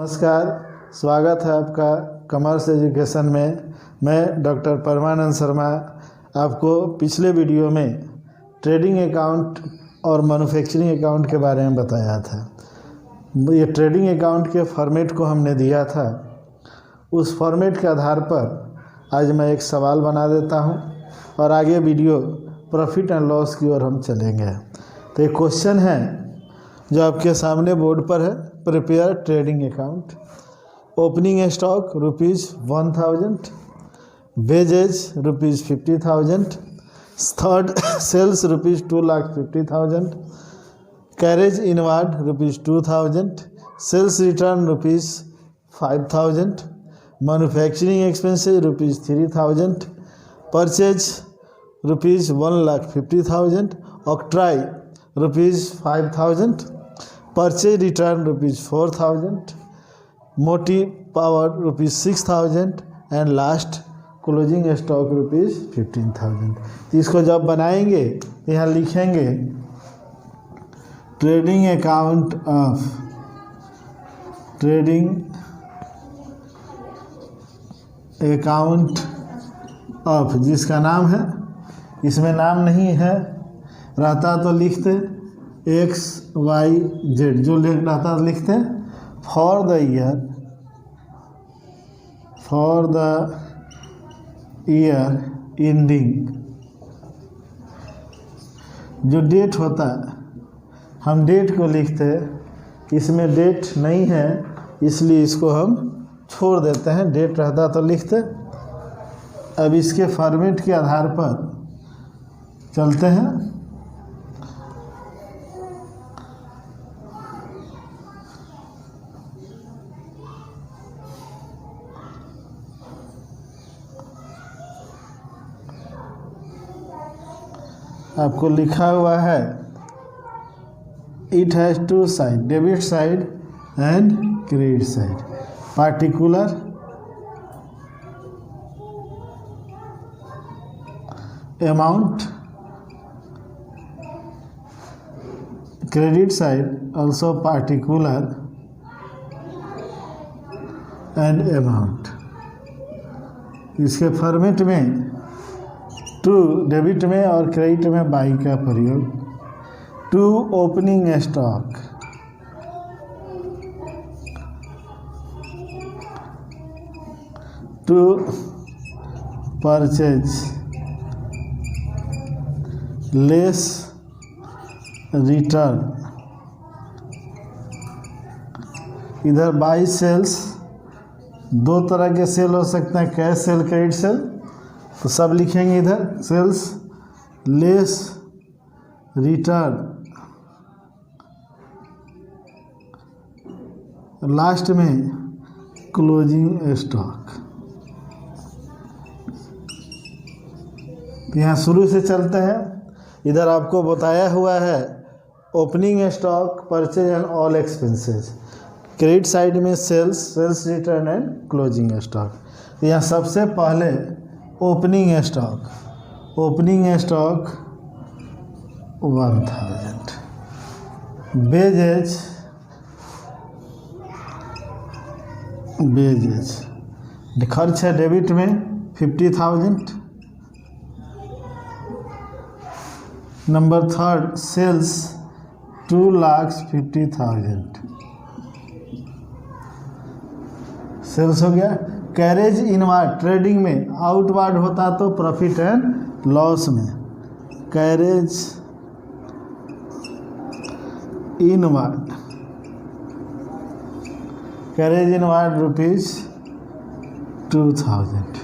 नमस्कार, स्वागत है आपका कॉमर्स एजुकेशन में। मैं डॉक्टर परमानंद शर्मा आपको पिछले वीडियो में ट्रेडिंग अकाउंट और मैन्युफैक्चरिंग अकाउंट के बारे में बताया था। ये ट्रेडिंग अकाउंट के फॉर्मेट को हमने दिया था। उस फॉर्मेट के आधार पर आज मैं एक सवाल बना देता हूं और आगे वीडियो प्रॉफिट एंड लॉस की ओर हम चलेंगे। तो एक क्वेश्चन है जो आपके सामने बोर्ड पर है। Prepare trading account. Opening stock ₹1000, wages ₹50,000, third sales ₹2,50,000, carriage inward ₹2,000, sales return ₹5,000, manufacturing expenses ₹3,000, purchase ₹1,50,000, octroi ₹5,000, purchase return ₹4,000, motive power ₹6,000 and last closing stock ₹15,000। तो इसको जब बनाएंगे तो यहाँ लिखेंगे ट्रेडिंग अकाउंट ऑफ जिसका नाम है, इसमें नाम नहीं है, रहता तो लिखते XYZ, जो रहता तो लिखते फॉर द ईयर एंडिंग। जो डेट होता है हम डेट को लिखते, इसमें डेट नहीं है इसलिए इसको हम छोड़ देते हैं। डेट रहता तो लिखते। अब इसके फॉर्मेट के आधार पर चलते हैं। आपको लिखा हुआ है it has two side, debit side and credit side. Particular amount, credit side also particular and amount। इसके फॉर्मेट में टू डेबिट में और क्रेडिट में बाई का प्रयोग। To opening stock, to purchase less return. इधर बाई सेल्स, दो तरह के सेल हो सकते हैं, कैश सेल, क्रेडिट सेल। तो सब लिखेंगे इधर सेल्स लेस रिटर्न। लास्ट में क्लोजिंग स्टॉक। यहाँ शुरू से चलते हैं। इधर आपको बताया हुआ है opening stock, purchase and all expenses. Credit side में sales return and closing stock. तो यहाँ सबसे पहले ओपनिंग स्टॉक 1000, वेजेज खर्च है डेबिट में 50,000। नंबर थर्ड सेल्स 2,50,000 सेल्स हो गया। कैरेज इनवार्ड ट्रेडिंग में, आउटवार्ड होता तो प्रॉफिट एंड लॉस में। Carriage inward ₹2,000।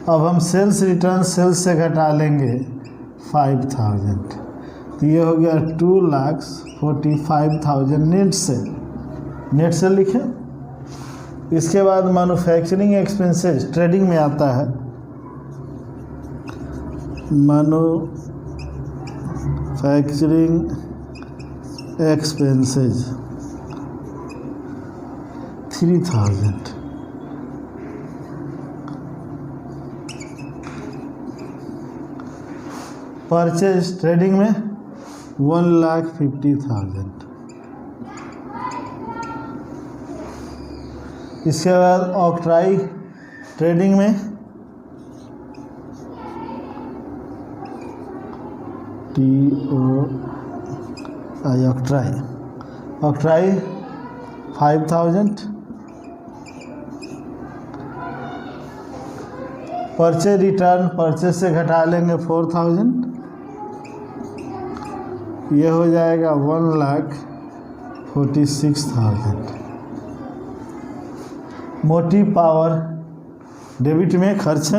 अब हम सेल्स रिटर्न सेल्स से घटा लेंगे 5,000। तो ये हो गया 2,45,000 नेट से लिखें। इसके बाद मैन्युफैक्चरिंग एक्सपेंसेस ट्रेडिंग में आता है। Manufacturing expenses 3,000। परचेज ट्रेडिंग में 1,50,000। इसके बाद ऑक्ट्राई ट्रेडिंग में TOI octroi 5000। Purchase return purchase से घटा लेंगे 4000, ये हो जाएगा 1,46,000। मोटिव पावर डेबिट में खर्च,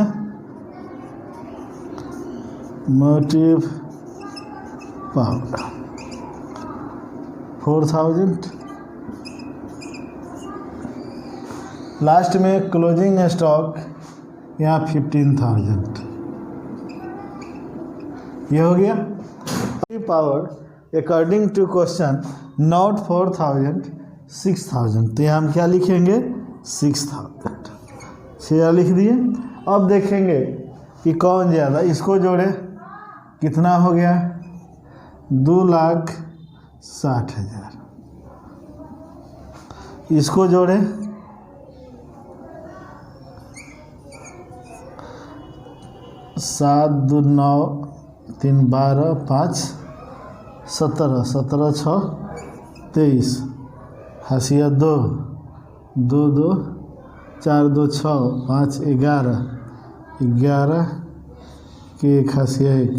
मोटिव पावर 4000। लास्ट में क्लोजिंग स्टॉक यहाँ 15,000। ये हो गया। Power according to question not 4,000 6,000, तो यहाँ हम क्या लिखेंगे 6,000। 6 लिख दिए। अब देखेंगे कि कौन ज़्यादा, इसको जोड़े कितना हो गया 2,60,000, इसको जोड़े 7 2 9 3 12 5 17 17 6 23, हाशिया 2 2 2 4 2 6 5 11 11 के एक हाशिया 1,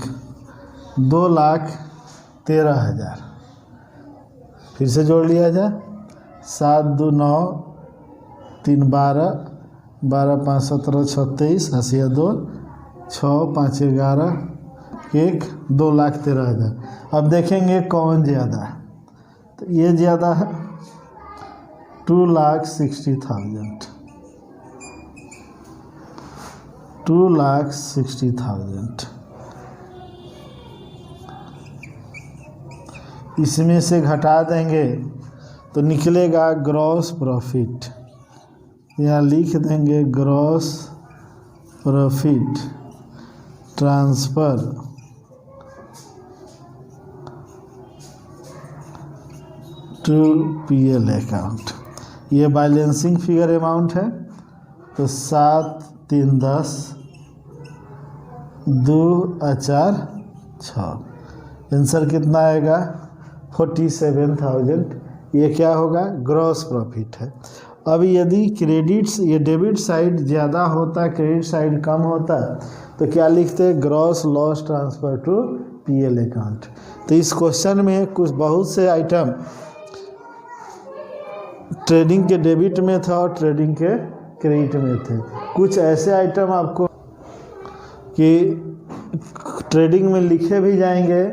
2,13,000। फिर से जोड़ लिया जाए 7 2 9 3 12 12 5 17 6 23, हाशिया 2 6 5 11 1, 2,13,000। अब देखेंगे कौन ज़्यादा है, तो ये ज़्यादा है 2,60,000। 2,60,000 इसमें से घटा देंगे तो निकलेगा ग्रॉस प्रॉफिट। यहाँ लिख देंगे gross profit transfer to PL account. ये बैलेंसिंग फिगर अमाउंट है, तो 7 3 10 2 4 6, आंसर कितना आएगा 47,000। ये क्या होगा ग्रॉस प्रॉफिट है। अब यदि क्रेडिट्स ये डेबिट साइड ज़्यादा होता क्रेडिट साइड कम होता तो क्या लिखते gross loss transfer to PL account. तो इस क्वेश्चन में कुछ बहुत से आइटम ट्रेडिंग के डेबिट में था और ट्रेडिंग के क्रेडिट में थे। कुछ ऐसे आइटम आपको कि ट्रेडिंग में लिखे भी जाएंगे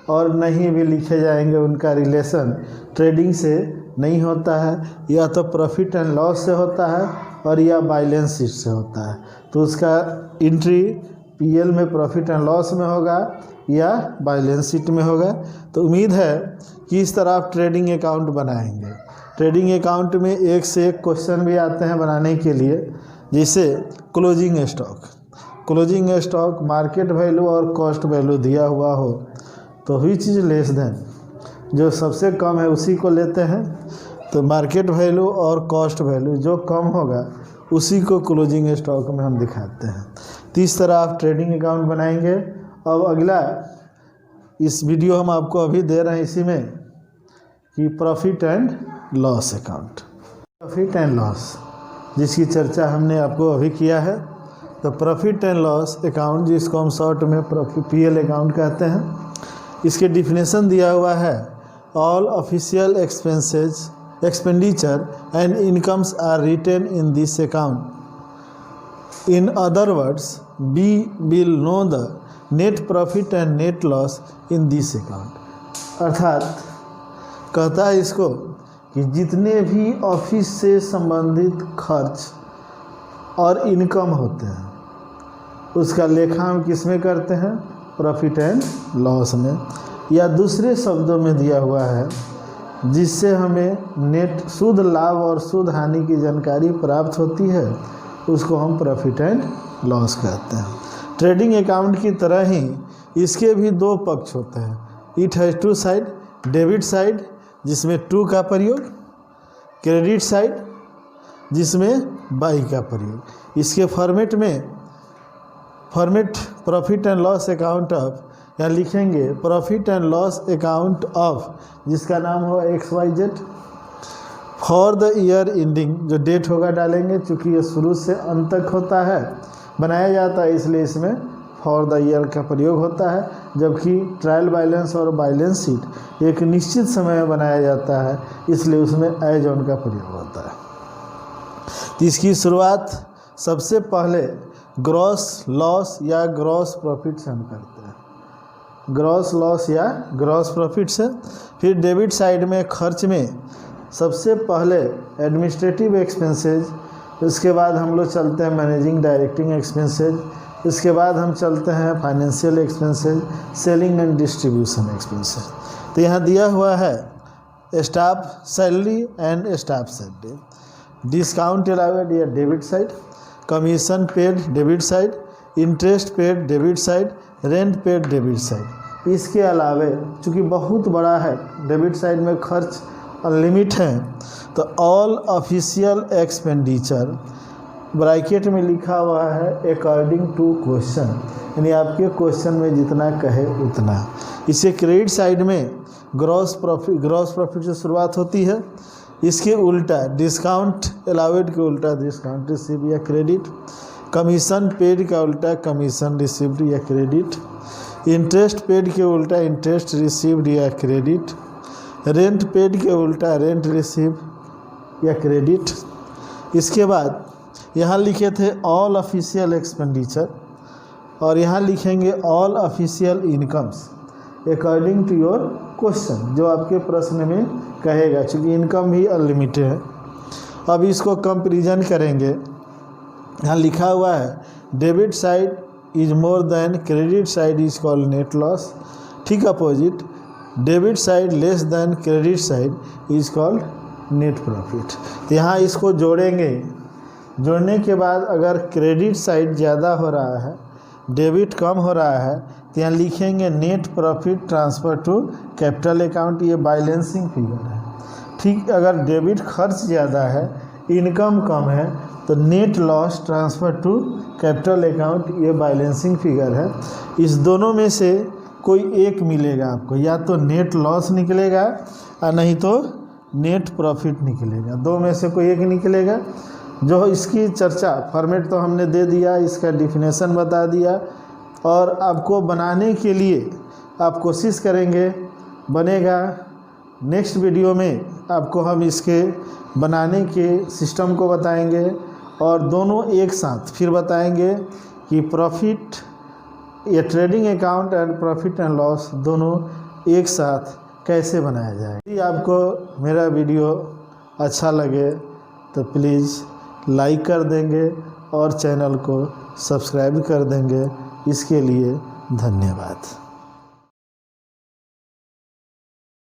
और नहीं भी लिखे जाएंगे, उनका रिलेशन ट्रेडिंग से नहीं होता है, या तो प्रॉफिट एंड लॉस से होता है और या बैलेंस शीट से होता है। तो उसका एंट्री PL में प्रॉफिट एंड लॉस में होगा या बैलेंस शीट में होगा। तो उम्मीद है कि इस तरह आप ट्रेडिंग अकाउंट बनाएंगे। ट्रेडिंग अकाउंट में एक से एक क्वेश्चन भी आते हैं बनाने के लिए, जैसे closing stock. Closing stock market value और कॉस्ट वैल्यू दिया हुआ हो तो विच इज लेस देन, जो सबसे कम है उसी को लेते हैं। तो मार्केट वैल्यू और कॉस्ट वैल्यू जो कम होगा उसी को क्लोजिंग स्टॉक में हम दिखाते हैं। तो इस तरह आप ट्रेडिंग अकाउंट बनाएंगे। अब अगला इस वीडियो हम आपको अभी दे रहे हैं इसी में कि profit and loss account. Profit and loss जिसकी चर्चा हमने आपको अभी किया है। तो प्रॉफिट एंड लॉस अकाउंट जिसको हम शॉर्ट में PL अकाउंट कहते हैं, इसके डिफिनेशन दिया हुआ है all official expenditure and incomes are written in this account. In other words we will know the net profit and net loss in this account. अर्थात कहता है इसको कि जितने भी ऑफिस से संबंधित खर्च और इनकम होते हैं उसका लेखा हम किस में करते हैं प्रॉफिट एंड लॉस में, या दूसरे शब्दों में दिया हुआ है जिससे हमें नेट शुद्ध लाभ और शुद्ध हानि की जानकारी प्राप्त होती है उसको हम प्रॉफिट एंड लॉस कहते हैं। ट्रेडिंग अकाउंट की तरह ही इसके भी दो पक्ष होते हैं। It has two side, debit side जिसमें टू का प्रयोग, क्रेडिट साइड जिसमें बाई का प्रयोग। इसके फॉर्मेट में profit and loss account of, यहाँ लिखेंगे profit and loss account of, जिसका नाम हो XYZ for the year ending, जो डेट होगा डालेंगे, चूँकि ये शुरू से अंत तक होता है, बनाया जाता है, इसलिए इसमें फॉर द ईयर का प्रयोग होता है। जबकि ट्रायल बैलेंस और बैलेंस शीट एक निश्चित समय में बनाया जाता है, इसलिए उसमें एज ऑन का प्रयोग होता है। तो इसकी शुरुआत सबसे पहले ग्रॉस लॉस या ग्रॉस प्रॉफिट से हम करते हैं, ग्रॉस लॉस या ग्रॉस प्रॉफिट से। फिर डेबिट साइड में खर्च में सबसे पहले एडमिनिस्ट्रेटिव एक्सपेंसेज, उसके बाद हम लोग चलते हैं मैनेजिंग डायरेक्टिंग एक्सपेंसेज, इसके बाद हम चलते हैं financial expenses, selling and distribution expenses. तो यहाँ दिया हुआ है staff salary and staff salary, discount allowed या debit side, commission paid debit side, interest paid debit side, rent paid debit side. इसके अलावे चूँकि बहुत बड़ा है, डेबिट साइड में खर्च अनलिमिट है, तो ऑल ऑफिशियल एक्सपेंडिचर ब्रैकेट में लिखा हुआ है अकॉर्डिंग टू क्वेश्चन, यानी आपके क्वेश्चन में जितना कहे उतना। इसे क्रेडिट साइड में ग्रॉस प्रॉफिट से शुरुआत होती है। इसके उल्टा डिस्काउंट अलाउड के उल्टा डिस्काउंट रिसीव या क्रेडिट, कमीशन पेड का उल्टा कमीशन रिसीव्ड या क्रेडिट, इंटरेस्ट पेड के उल्टा इंटरेस्ट रिसीव्ड या क्रेडिट, रेंट पेड के उल्टा रेंट रिसीव या क्रेडिट। इसके बाद यहाँ लिखे थे ऑल ऑफिशियल एक्सपेंडिचर, और यहाँ लिखेंगे all official incomes according to your question, जो आपके प्रश्न में कहेगा, क्योंकि इनकम भी अनलिमिटेड है। अब इसको कंपेरिजन करेंगे। यहाँ लिखा हुआ है debit side is more than credit side is called net loss, ठीक opposite debit side less than credit side is called net profit. तो यहाँ इसको जोड़ेंगे, जोड़ने के बाद अगर क्रेडिट साइड ज़्यादा हो रहा है, डेबिट कम हो रहा है, तो यहाँ लिखेंगे net profit transfer to capital account, ये बैलेंसिंग फिगर है। ठीक, अगर डेबिट खर्च ज़्यादा है, इनकम कम है, तो net loss transfer to capital account, ये बैलेंसिंग फिगर है। इस दोनों में से कोई एक मिलेगा आपको, या तो नेट लॉस निकलेगा और नहीं तो नेट प्रॉफिट निकलेगा, दो में से कोई एक निकलेगा। जो इसकी चर्चा फॉर्मेट तो हमने दे दिया, इसका डिफिनेशन बता दिया, और आपको बनाने के लिए आप कोशिश करेंगे, बनेगा। नेक्स्ट वीडियो में आपको हम इसके बनाने के सिस्टम को बताएंगे, और दोनों एक साथ फिर बताएंगे कि प्रॉफिट या trading account and profit and loss दोनों एक साथ कैसे बनाया जाए। यदि आपको मेरा वीडियो अच्छा लगे तो प्लीज़ लाइक कर देंगे और चैनल को सब्सक्राइब कर देंगे। इसके लिए धन्यवाद।